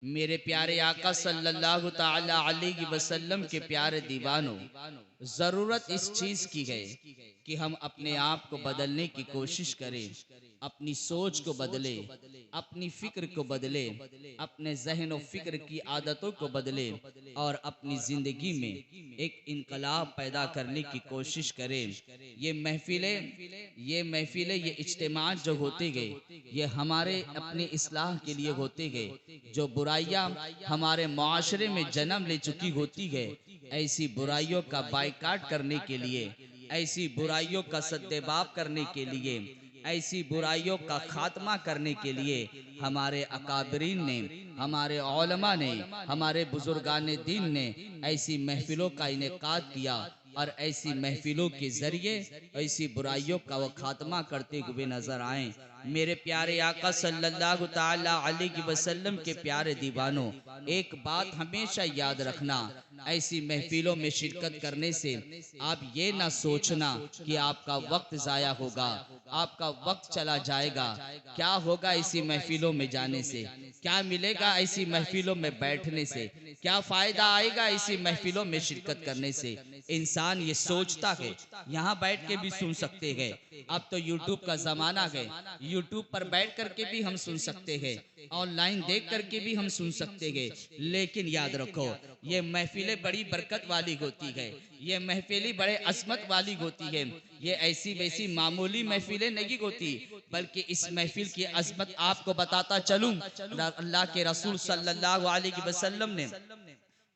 मेरे प्यारे आका सल्लल्लाहु ताला अलैहि वसल्लम के प्यारे दीवानों, जरूरत इस चीज की है कि हम अपने आप को बदलने की कोशिश करें, अपनी सोच को बदले, अपनी फिक्र को बदले, अपने जहन और फिक्र की आदतों को बदले और अपनी जिंदगी में एक इनकलाब पैदा करने की कोशिश करें। ये इज्तिमात जो होते गए, ये हमारे अपने इस्लाह के लिए होते गए। जो बुराइयां हमारे माशरे में जन्म ले चुकी होती है, ऐसी बुराइयों का बाइकाट करने के लिए, ऐसी बुराइयों का सद्देबाब करने के लिए, ऐसी बुराइयों का खात्मा करने के लिए हमारे अकाबरीन ने, हमारे उलमा ने, हमारे बुजुर्गान दीन ने ऐसी महफिलों का इनेकाद किया और ऐसी महफिलों के जरिए ऐसी बुराइयों का वो खात्मा करते हुए नजर आए। मेरे प्यारे आका सल्लल्लाहु ताला अलैहि वसल्लम के प्यारे दीवानों, एक बात हमेशा याद रखना, ऐसी महफिलों में शिरकत करने से आप ये ना सोचना कि आपका वक्त ज़ाया होगा, आपका वक्त चला जाएगा। क्या होगा ऐसी महफिलों में जाने से, क्या मिलेगा ऐसी महफिलों में बैठने से, क्या फ़ायदा आएगा ऐसी महफिलों में शिरकत करने से। इंसान ये सोचता है यहाँ बैठ के भी सुन सकते हैं, अब तो यूट्यूब का ज़माना है, यूट्यूब पर बैठ करके भी हम सुन सकते हैं, ऑनलाइन देख करके भी हम सुन सकते हैं। लेकिन याद रखो, ये महफिलें बड़ी बरकत वाली होती है, ये महफिलें बड़े अजमत वाली होती है। ये ऐसी वैसी मामूली महफिलें नहीं होती, बल्कि इस महफिल की अजमत आपको बताता चलूं। अल्लाह के रसूल सल्लल्लाहु अलैहि वसल्लम ने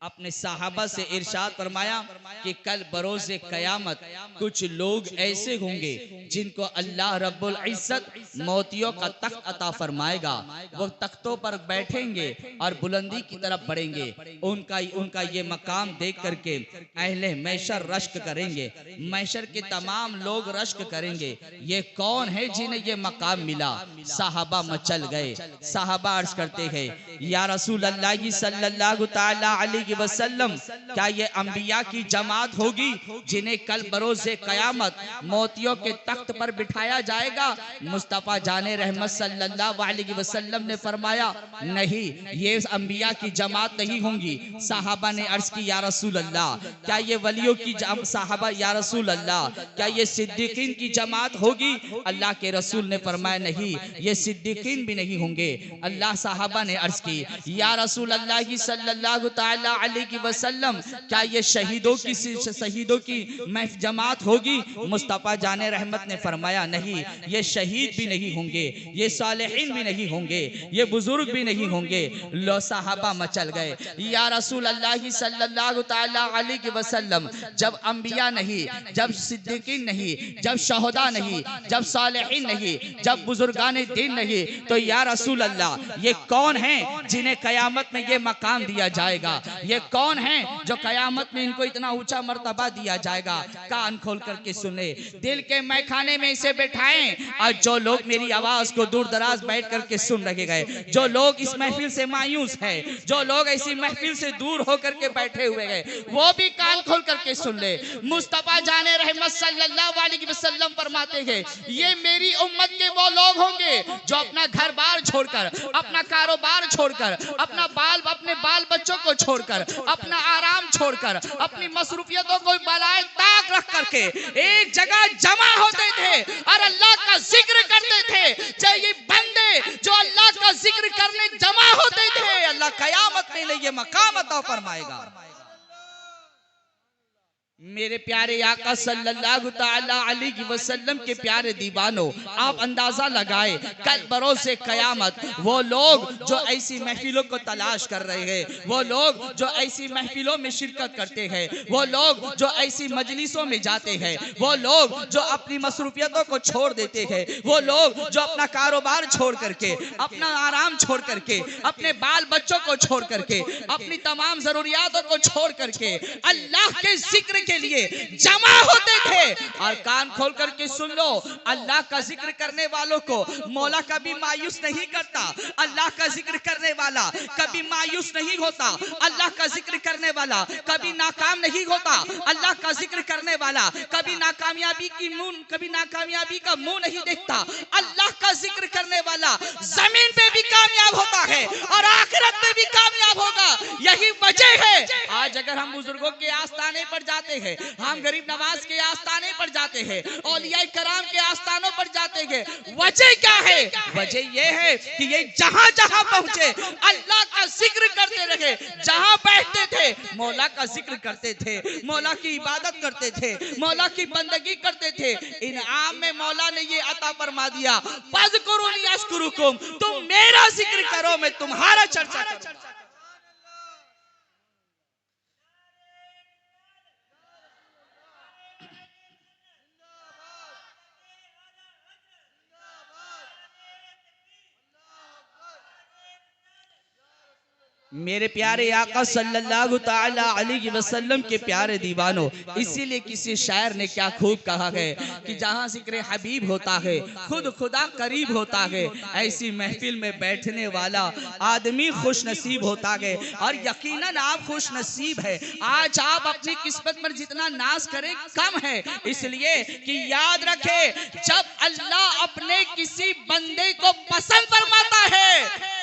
अपने साहबा से इरशाद फरमाया कि कल बरोज़े क़यामत कुछ लोग ऐसे होंगे जिनको अल्लाह रब्बुल इज्जत मोतियों का तख्त अता फरमाएगा। वो तख्तों पर बैठेंगे और बुलंदी की तरफ बढ़ेंगे। उनका ये मकाम देख करके अहले मैशर रश्क करेंगे, मैशर के तमाम लोग रश्क करेंगे, ये कौन है जिन्हें ये मकाम मिला। साहबा मचल गए। साहबा अर्ज करते हैं, या रसूल अल्लाह सल्लल्लाहु ताला अलैहि वसल्लम, क्या ये अंबिया की जमात होगी जिन्हें कल बरोज़े क़यामत मोतियों के तख्त पर बिठाया जाएगा। मुस्तफ़ा जाने रहमत सल्लल्लाहु अलैहि वसल्लम ने फरमाया, नहीं, ये अंबिया की जमात नहीं होंगी। साहबा ने अर्ज की, या रसूल अल्लाह, क्या ये वलियों की साहबा, या रसूल अल्लाह, क्या ये सिद्दीकीन की जमात होगी। अल्लाह के रसूल ने फरमाया, नहीं, ये सिद्दीकीन भी नहीं होंगे। अल्लाह साहबा ने अर्ज की, या रसूल अल्लाह सल्लल्लाहु ताला अलैहि वसल्लम, क्या ये शहीदों की जमात होगी। मुस्तफ़ा जाने रहमत ने फरमाया, नहीं, ये शहीद भी नहीं होंगे, ये सालिहीन भी नहीं होंगे, ये बुजुर्ग भी नहीं होंगे। लो साहबा मचल गए, या रसूल अल्लाह सल्लल्लाहु ताला अलैहि वसल्लम, जब अंबिया नहीं, जब सिद्दीकीन नहीं, जब शहदा नहीं, जब सालिहीन नहीं, जब बुजुर्गान दीन नहीं, तो या रसूल अल्लाह, ये कौन है जिन्हें कयामत में ये मकाम दिया जाएगा। ये कौन है जो कयामत में इनको इतना ऊंचा मर्तबा दिया जाएगा। कान खोल करके सुने, दिल के मैखाने में इसे बैठाएं। और जो लोग मेरी आवाज को दूर दराज बैठ करके सुन रहे गए, जो लोग इस महफिल से मायूस है, जो लोग ऐसी महफिल से दूर होकर के बैठे हुए गए, वो भी कान खोल करके सुन ले। मुस्तफा जाने रहमत सल्लल्लाहु अलैहि वसल्लम फरमाते हैं, ये मेरी उम्मत के वो लोग होंगे जो अपना घर बार छोड़कर, अपना कारोबार छोड़कर, अपने बाल बच्चों को छोड़कर, अपना आराम छोड़कर, अपनी मसरूफियतों को बलाए ताक रख करके एक जगह जमा होते थे और अल्लाह का जिक्र करते थे। चाहे ये बंदे जो अल्लाह का जिक्र करने जमा होते थे, अल्लाह कयामत में ये मकाम अता फरमाएगा। मेरे प्यारे आका सल्लल्लाहु ताला अलैहि वसल्लम के प्यारे दीवानों, आप अंदाजा लगाए, कल बरोज़े क़यामत वो लोग जो ऐसी महफिलों को तलाश कर रहे हैं, वो लोग जो ऐसी महफिलों में शिरकत करते हैं, वो लोग जो ऐसी मजलिसों में जाते हैं, वो लोग जो अपनी मसरूफियतों को छोड़ देते हैं, वो लोग जो अपना कारोबार छोड़ करके, अपना आराम छोड़ करके, अपने बाल बच्चों को छोड़ करके, अपनी तमाम जरूरियातों को छोड़ करके अल्लाह के जिक्र के लिए जमा होते थे। और कान खोल करके सुन लो, अल्लाह का जिक्र करने वालों को मौला कभी मायूस नहीं करता। अल्लाह का जिक्र करने वाला कभी मायूस नहीं होता। अल्लाह का जिक्र करने वाला कभी नाकाम नहीं होता। अल्लाह का जिक्र करने वाला कभी नाकामयाबी का मुंह नहीं देखता। अल्लाह का जिक्र करने वाला जमीन पे भी कामयाब होता है और आखिरत में भी कामयाब होगा। यही वजह है आज अगर हम बुजुर्गों के आस्थाने पर जाते हैं, हम गरीब नवाज के आस्थाने पर जाते हैं, औलिया कराम के आस्थानों पर जाते हैं, वजह क्या है? वजह यह है कि ये जहां जहां पहुंचे अल्लाह का जिक्र करते रहे। जहां बैठते थे मौला का जिक्र करते थे, मौला की इबादत करते थे, मौला की बंदगी करते थे। इनाम में मौला ने ये अता फरमा दिया, फज़कुरूनी अज़कुरुकुम, तुम मेरा जिक्र करो मैं तुम्हारा चर्चा करूं। मेरे प्यारे आका सल्लल्लाहु ताला अलैहि वसल्लम के प्यारे दीवानों, इसीलिए किसी शायर ने क्या खूब कहा है कि जहाँ जिक्र हबीब होता है खुद खुदा करीब होता है। ऐसी महफिल में बैठने वाला आदमी खुश नसीब होता है। और यकीनन आप खुश नसीब है। आज आप अपनी किस्मत पर जितना नाज करें कम है, इसलिए कि याद रखे जब अल्लाह अपने किसी बंदे को पसंद फरमाता है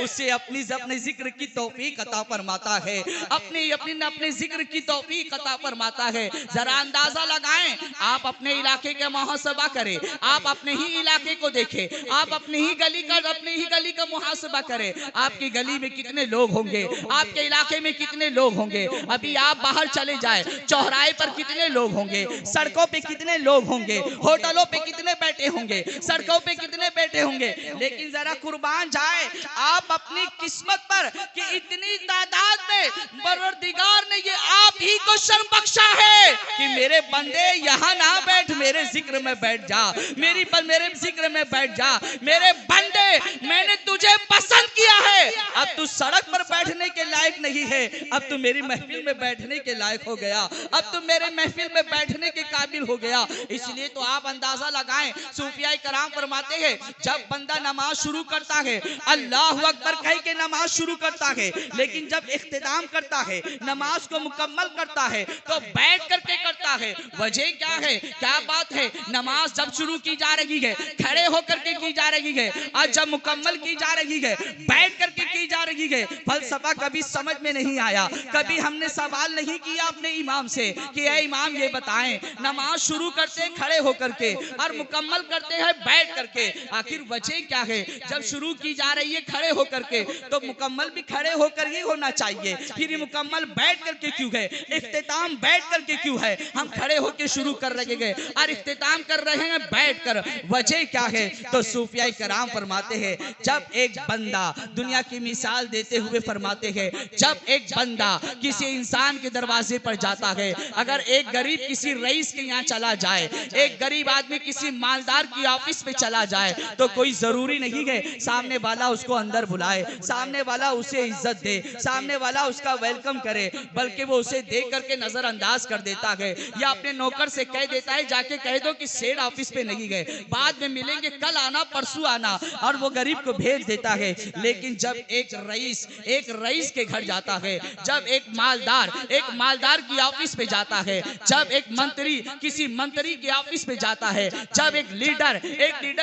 उसे अपने जिक्र की तौफीक अता फरमाता है, अपने जिक्र की तौफीक अता फरमाता है। जरा अंदाजा लगाएं, आप अपने इलाके का मुहासबा करें, आप अपने ही इलाके को देखें, आप अपनी ही गली का मुहासबा करें। आपकी गली में कितने लोग होंगे, आपके इलाके में कितने लोग होंगे। अभी आप बाहर चले जाए, चौराहे पर कितने लोग होंगे, सड़कों पे कितने लोग होंगे, होटलों पे कितने बैठे होंगे, सड़कों पे कितने बैठे होंगे। लेकिन जरा कुर्बान जाए आप अपनी किस्मत पर कि इतनी तादाद में परवरदिगार ने ये आप ही को शर्म बख्शा है कि मेरे बंदे यहाँ ना बैठ, मेरे जिक्र में बैठ जा, मेरे जिक्र में बैठ जा। मेरे बंदे, मैंने तुझे पसंद किया है, अब तू सड़क पर बैठने के लायक नहीं है, अब तू मेरी महफिल में बैठने के लायक हो गया, अब तू मेरे महफिल में बैठने के काबिल हो गया। इसलिए तो आप अंदाजा लगाएं, सूफिया कराम फरमाते हैं जब बंदा नमाज शुरू करता है अल्लाह अकबर कह के नमाज शुरू करता है, लेकिन जब इख्तिताम करता है, नमाज को मुकम्मल करता है तो बैठ करके करता है। वजह क्या है, क्या बात है? नमाज जब शुरू की जा रही है खड़े होकर के की जा रही है, और जब मुकम्मल की जा रही है बैठ करके की जा रही है। फलसफा कभी समझ में नहीं आया, कभी हमने सवाल नहीं किया अपने इमाम से कि ऐ इमाम ये बताएं, नमाज शुरू करते हैं खड़े होकर के और मुकम्मल करते हैं बैठ करके, आखिर वजह क्या है? जब शुरू की जा रही है खड़े होकर के तो मुकम्मल भी खड़े होकर ही होना चाहिए, फिर मुकम्मल बैठ करके क्यों है? इख्तिताम बैठ करके क्यों है? हम खड़े होकर शुरू कर रहे हैं और इख्तिताम कर रहे हैं बैठ कर, वजह क्या है? तो सूफिया कराम फरमाते हैं जब एक बंदा, दुनिया की मिसाल देते हुए फरमाते हैं, जब एक बंदा किसी इंसान के दरवाजे पर जाता है, अगर एक गरीब किसी रईस के यहाँ चला जाए, एक गरीब आदमी किसी मालदार की ऑफिस पे चला जाए, तो कोई जरूरी नहीं है सामने वाला उसको अंदर बुलाए, सामने वाला उसे इज्जत दे, सामने वाला उसका वेलकम करे, बल्कि वो उसे देख करके नजरअंदाज कर देता है या अपने नौकर से कह देता है जाके कह दो कि सेठ ऑफिस पे नहीं गए, बाद में मिलेंगे, कल आना परसों आना, और वो गरीब को भेज देता है। लेकिन जब एक रईस के घर जाता है, जब एक मालदार की ऑफिस पे जाता है, जब एक मंत्री किसी मंत्री की ऑफिस पे जाता है, जब एक लीडर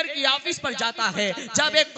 की ऑफिस पर जाता है, जब एक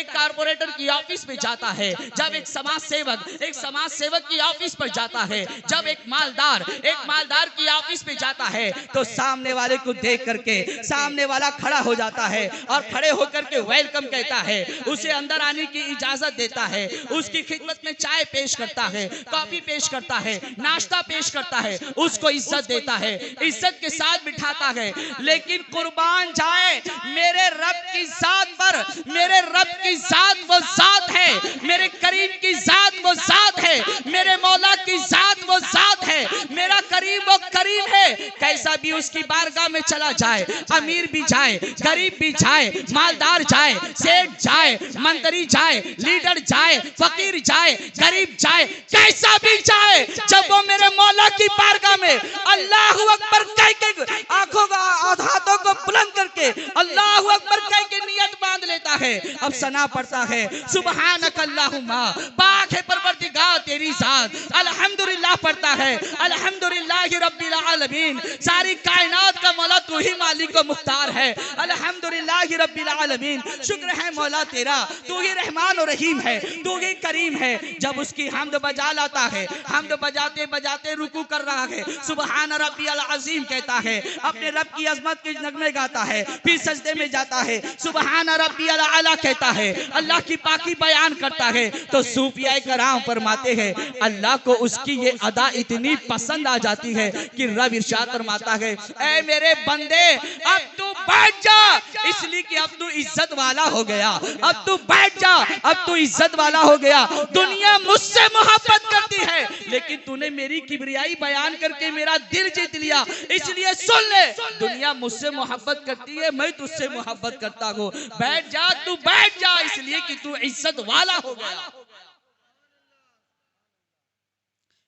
कारपोरेटर की ऑफिस पे जाता है, जब एक समाज सेवक की ऑफिस पर जाता है, जब एक मालदार की ऑफिस पे जाता है, तो सामने वाले को देख करके सामने वाला खड़ा हो जाता है और खड़े होकर के वेलकम कहता है, उसे अंदर आने की इजाजत देता है, उसकी खिदमत में चाय पेश करता है, कॉफी पेश करता है, नाश्ता पेश करता है, उसको इज्जत देता है, इज्जत के साथ बिठाता है। लेकिन कुर्बान जाए मेरे रब की जात पर, मेरे रब की जात वो जात है, मेरे करीम की जात वो जात है, मेरे मौला की जात वो जात है, मेरा करीम करीब वो करीम है, कैसा भी उसकी बारगाह में चला जाए, अमीर भी जाए, गरीब भी जाए, मालदार जाए, सेठ जाए, मंत्री जाए, लीडर जाए, फकीर जाए, गरीब जाए, कैसा भी जाए, जब वो मेरे मौला की बारगाह में अल्लाहू अकबर कह के आंखों को हाथों को बुलंद करके अल्लाहू अकबर कह के नियत बांध लेता है, अब सना पड़ता है सुबहानक अल्लाहुम्मा, पाक है परवरदिगार तेरी जात, अल्हम्दुलिल्लाह पढ़ता है, अल्हम्दुलिल्लाहि रब्बिल आलमीन, सारी कायनात का मौला तू ही मालिक व मुख्तार है, अल्हम्दुलिल्लाहि रब्बिल आलमीन, शुक्र है मौला तेरा, तू ही रहमान और रहीम है, तू ही करीम है। जब उसकी हम्द बजा लाता है, हम्द बजाते बजाते रुकू कर रहा है, सुबहान रब्बियल अज़ीम कहता है, अपने रब की अजमत के नगमे गाता है, फिर सजदे में जाता है, सुबहान रब्बियल आला कहता है, अल्लाह की पाकी बयान करता है, तो सूफिया कराम फरमाते हैं अल्लाह को उसकी ये अदा इतनी पसंद आ जाती है कि रब इरशाद फरमाता है, ऐ मेरे बंदे अब तू बैठ जा, इसलिए कि अब तू इज्जत वाला हो गया, अब तू बैठ जा, अब तू इज्जत वाला हो गया। दुनिया मुझसे मोहब्बत करती है, लेकिन तूने मेरी किबरियाई बयान करके मेरा दिल जीत लिया, इसलिए सुन ले, दुनिया मुझसे मोहब्बत करती है, मैं तुझसे मोहब्बत करता हूँ, बैठ जा, तू बैठ जा, इसलिए कि तू इज्जत वाला हो गया।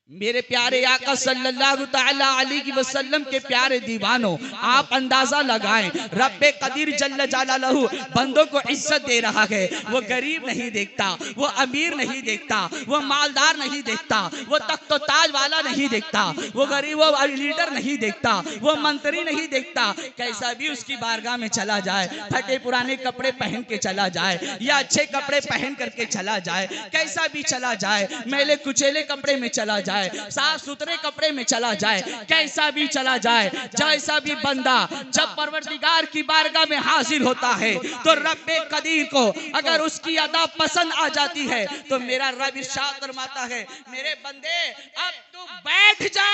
मेरे प्यारे आका सल्लल्लाहु तआला अलैहि वसल्लम के प्यारे दीवानों, आप अंदाजा लगाएं, रब्बे कदीर जल्ल जलालहू बंदों को इज्जत दे रहा है, वो गरीब नहीं देखता, वो अमीर नहीं देखता, वो मालदार नहीं देखता, वो तख्त ताज वाला नहीं देखता, वो गरीब वो लीडर नहीं देखता, वो मंत्री नहीं देखता, कैसा भी उसकी बारगाह में चला जाए, फटे पुराने कपड़े पहन के चला जाए या अच्छे कपड़े पहन करके चला जाए, कैसा भी चला जाए, मैले कुचेले कपड़े में चला जाए, साफ सुथरे कपड़े में चला जाए, कैसा भी चला जाए, जैसा भी बंदा जब परवरदिगार की बारगाह में हाजिर होता है तो रब्बे कदीर को अगर उसकी अदा पसंद आ जाती है तो मेरा रब इरशाद फरमाता है, मेरे बंदे अब तू बैठ जा,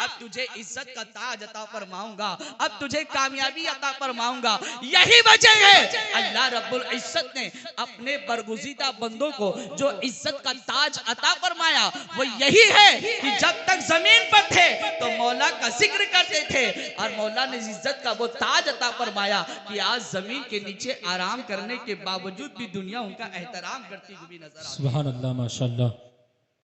अब तुझे इज्जत का ताज अता फरमाऊंगा, अब तुझे कामयाबी अता फरमाऊंगा। यही वजह है अल्लाह रब्बुल इज्जत ने अपने बरगुज़ीदा बंदों को जो इज्जत का ताज अता फरमाया वो यही है कि जब तक जमीन पर थे तो मौला का जिक्र करते थे और मौला ने इज्जत का वो ताज अता फरमाया कि आज जमीन के नीचे आराम करने के बावजूद भी दुनिया उनका एहतराम करती हुई नजर आती है। सुभान अल्लाह, माशाअल्लाह।